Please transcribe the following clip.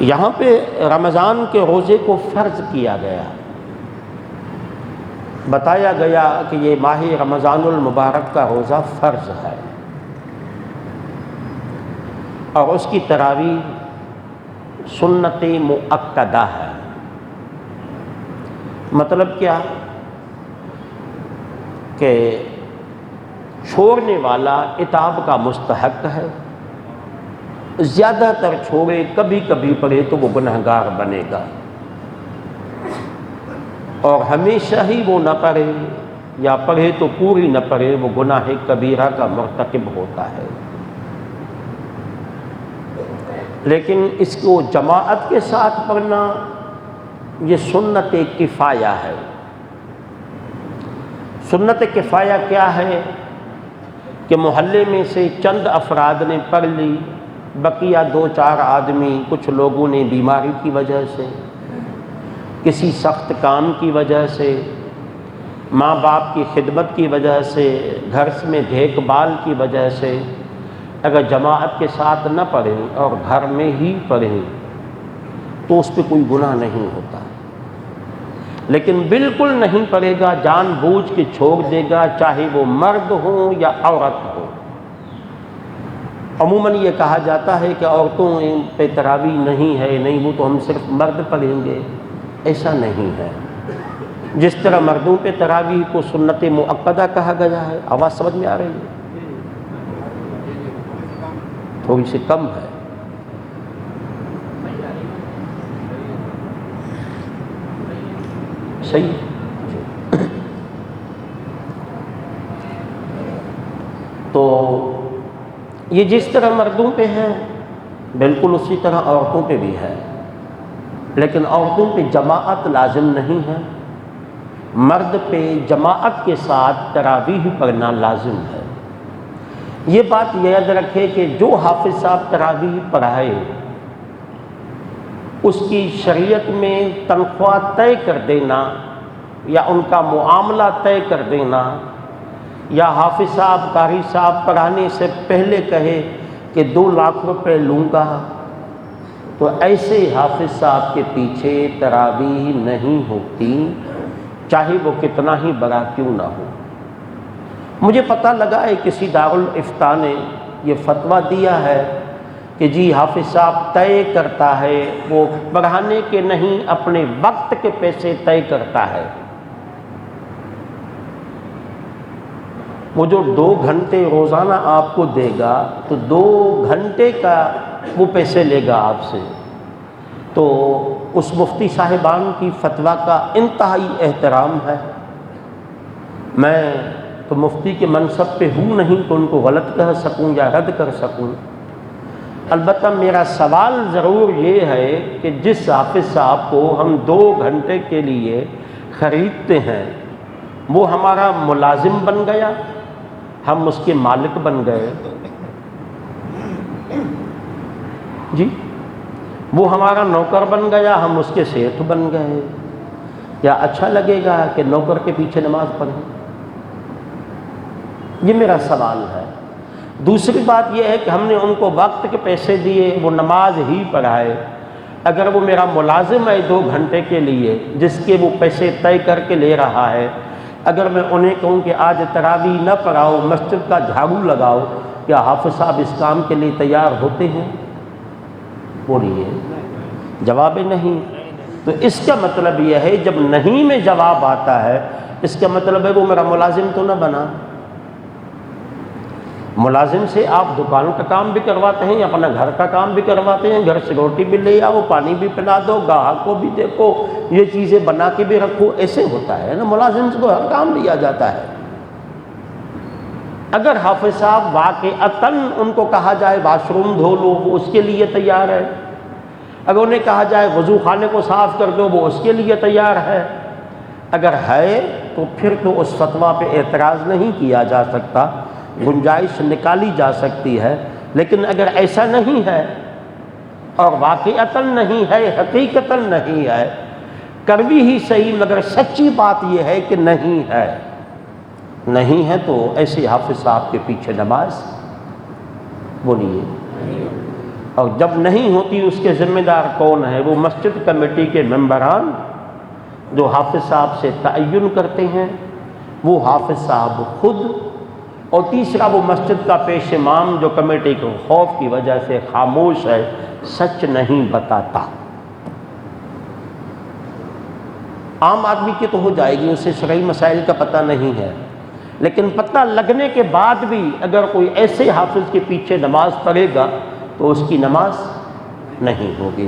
یہاں پہ رمضان کے روزے کو فرض کیا گیا، بتایا گیا کہ یہ ماہ رمضان المبارک کا روزہ فرض ہے، اور اس کی تراویح سنت مؤکدہ ہے۔ مطلب کیا کہ چھوڑنے والا عتاب کا مستحق ہے، زیادہ تر چھوڑے کبھی کبھی پڑھے تو وہ گنہگار بنے گا، اور ہمیشہ ہی وہ نہ پڑھے یا پڑھے تو پوری نہ پڑھے وہ گناہ کبیرہ کا مرتکب ہوتا ہے۔ لیکن اس کو جماعت کے ساتھ پڑھنا یہ سنت کفایہ ہے۔ سنت کفایہ کیا ہے کہ محلے میں سے چند افراد نے پڑھ لی، بقیہ 2-4 آدمی، کچھ لوگوں نے بیماری کی وجہ سے، کسی سخت کام کی وجہ سے، ماں باپ کی خدمت کی وجہ سے، گھر میں دیکھ بھال کی وجہ سے اگر جماعت کے ساتھ نہ پڑھیں اور گھر میں ہی پڑھیں تو اس پہ کوئی گناہ نہیں ہوتا۔ لیکن بالکل نہیں پڑھے گا، جان بوجھ کے چھوڑ دے گا، چاہے وہ مرد ہو یا عورت ہو۔ عموماً یہ کہا جاتا ہے کہ عورتوں پہ تراویح نہیں ہے، نہیں وہ تو ہم صرف مرد پڑھیں گے، ایسا نہیں ہے۔ جس طرح مردوں پہ تراویح کو سنت مؤکدہ کہا گیا ہے، آواز سمجھ میں آ رہی ہے؟ تھوڑی سی کم ہے۔ صحیح؟ تو یہ جس طرح مردوں پہ ہے بالکل اسی طرح عورتوں پہ بھی ہے، لیکن عورتوں پہ جماعت لازم نہیں ہے، مرد پہ جماعت کے ساتھ تراویح پڑھنا لازم ہے۔ یہ بات یاد رکھے کہ جو حافظ صاحب تراویح پڑھائے اس کی شریعت میں تنخواہ طے کر دینا یا ان کا معاملہ طے کر دینا، یا حافظ صاحب قاری صاحب پڑھانے سے پہلے کہے کہ 2 لاکھ روپے لوں گا، تو ایسے حافظ صاحب کے پیچھے تراویح نہیں ہوتی، چاہے وہ کتنا ہی بڑا کیوں نہ ہو۔ مجھے پتہ لگا ہے کسی دارالافتاء نے یہ فتویٰ دیا ہے کہ جی حافظ صاحب طے کرتا ہے، وہ پڑھانے کے نہیں اپنے وقت کے پیسے طے کرتا ہے۔ وہ جو 2 گھنٹے روزانہ آپ کو دے گا تو 2 گھنٹے کا وہ پیسے لے گا آپ سے۔ تو اس مفتی صاحبان کی فتویٰ کا انتہائی احترام ہے۔ میں تو مفتی کے منصب پہ ہوں نہیں تو ان کو غلط کہہ سکوں یا رد کر سکوں، البتہ میرا سوال ضرور یہ ہے کہ جس حافظ صاحب کو ہم 2 گھنٹے کے لیے خریدتے ہیں وہ ہمارا ملازم بن گیا، ہم اس کے مالک بن گئے؟ جی، وہ ہمارا نوکر بن گیا، ہم اس کے سیٹھ بن گئے؟ کیا اچھا لگے گا کہ نوکر کے پیچھے نماز پڑھیں؟ یہ میرا سوال ہے۔ دوسری بات یہ ہے کہ ہم نے ان کو وقت کے پیسے دیے، وہ نماز ہی پڑھائے، اگر وہ میرا ملازم ہے 2 گھنٹے کے لیے جس کے وہ پیسے طے کر کے لے رہا ہے، اگر میں انہیں کہوں کہ آج تراویح نہ پڑھاؤ، مسجد کا جھاڑو لگاؤ، کیا حافظ صاحب اس کام کے لیے تیار ہوتے ہیں؟ بولیے، جواب نہیں۔ تو اس کا مطلب یہ ہے جب نہیں میں جواب آتا ہے، اس کا مطلب ہے وہ میرا ملازم تو نہ بنا۔ ملازم سے آپ دکان کا کام بھی کرواتے ہیں، اپنا گھر کا کام بھی کرواتے ہیں، گھر سے روٹی بھی لے آؤ، پانی بھی پلا دو، گاہک کو بھی دیکھو، یہ چیزیں بنا کے بھی رکھو، ایسے ہوتا ہے نا، ملازم سے تو ہر کام لیا جاتا ہے۔ اگر حافظ صاحب واقعتاً ان کو کہا جائے واش روم دھو لو، وہ اس کے لیے تیار ہے، اگر انہیں کہا جائے وضو خانے کو صاف کر دو، وہ اس کے لیے تیار ہے، اگر ہے تو پھر تو اس فتویٰ پہ اعتراض نہیں کیا جا سکتا، گنجائش نکالی جا سکتی ہے۔ لیکن اگر ایسا نہیں ہے اور واقعتاً نہیں ہے، حقیقتاً نہیں ہے، کڑوی ہی صحیح مگر سچی بات یہ ہے کہ نہیں ہے، نہیں ہے تو ایسے حافظ صاحب کے پیچھے نماز، بولیے، اور جب نہیں ہوتی اس کے ذمہ دار کون ہے؟ وہ مسجد کمیٹی کے ممبران جو حافظ صاحب سے تعین کرتے ہیں، وہ حافظ صاحب خود، اور تیسرا وہ مسجد کا پیش امام جو کمیٹی کو خوف کی وجہ سے خاموش ہے، سچ نہیں بتاتا۔ عام آدمی کی تو ہو جائے گی، اسے شرعی مسائل کا پتہ نہیں ہے، لیکن پتہ لگنے کے بعد بھی اگر کوئی ایسے حافظ کے پیچھے نماز پڑھے گا تو اس کی نماز نہیں ہوگی۔